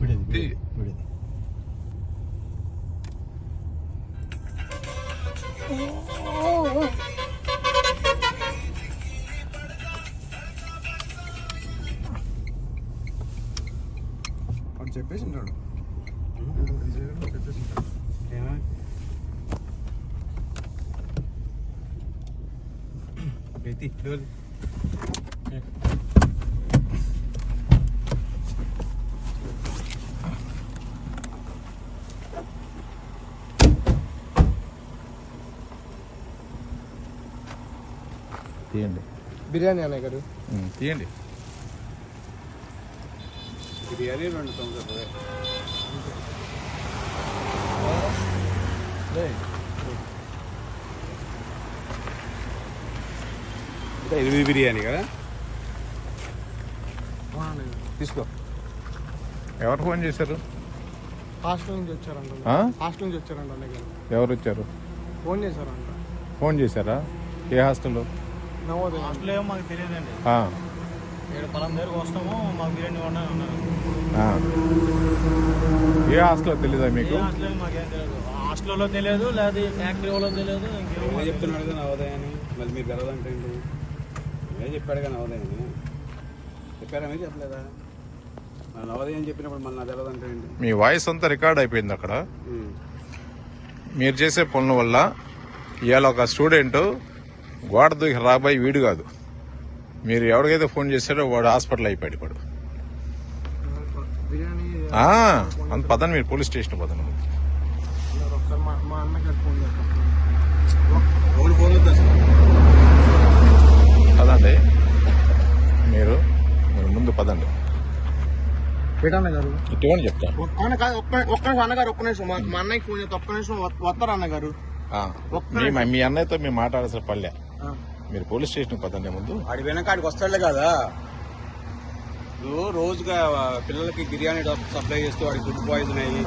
విడిది. వాడు చెప్పేసి ఉంటాడు. చెప్పేసి ఉంటాడు. తీయండి. బిర్యానీ అన్నయ్య గారు. తీయండి. బిర్యానీ 2 సంవత్సరాలు. ఇది బిర్యానీ కదా, తీసుకో. ఎవరు ఫోన్ చేశారు? హాస్టల్ నుంచి వచ్చారంట. ఆ? హాస్టల్ నుంచి వచ్చారంట అన్నయ్య గారు. ఎవరు వచ్చారు? ఫోన్ చేశారంట. ఫోన్ చేశారా? ఏ హాస్టల్లో? నవోదయ. హాస్టల్ ఏమో మాకు తెలియదండి. ఆ, ఇక్కడ పొలం దగ్గరకు వస్తాము, మాకు బిర్యానీ వండాలి అన్నారు. ఆ. ఏ హాస్టల్లో తెలీదా మీకు? ఏ హాస్టల్ మాకేం తెలియదు. హాస్టల్లో తెలియదు, లేదా ఫ్యాక్టరీ వాళ్ళో తెలియదు. ఇంకేమో చెప్తున్నాడు కదా నవోదయ అని, మళ్ళీ మీరు తెలదంటే ఏం చెప్పాడు కదా నవోదయ అని. చెప్పారా మీరు? చెప్పలేదా? నవోదయ అని చెప్పినప్పుడు మళ్ళీ నా తెలదంటే ఏంటి? మీ వాయిస్ అంతా రికార్డ్ అయిపోయింది అక్కడ. మీరు చేసే పనుల వల్ల ఇవాళ ఒక స్టూడెంట్ గోడ దూకి రాబోయి వీడు కాదు, మీరు ఎవరికైతే ఫోన్ చేశాడో వాడు హాస్పిటల్ అయిపోయాడు ఇప్పుడు. బిర్యానీ అంత పదండి, మీరు పోలీస్ స్టేషన్ పదండి. ఒకసారి మా అన్నగారు ఫోన్ చేస్తాను. పదండి, మీరు ముందు పదండి. పెట్టన్న గారు ఇటువంటి చెప్తా. ఒక్క నిమిషం అన్నగారు, ఒక్క నిమిషం. మా అన్నయ్యకి ఫోన్ చేస్తే ఒక్క నిమిషం వస్తారు అన్నగారు. మీ అన్నయ్యతో మేము మాట్లాడాల్సిన పల్లె. మీరు పోలీస్ స్టేషన్ పదండి ముందు. ఆడి వెనక ఆడికి వస్తాడులే కదా. రోజుగా పిల్లలకి బిర్యానీ సప్లై చేస్తూ వాడికి ఫుడ్ పాయిజన్ అయ్యి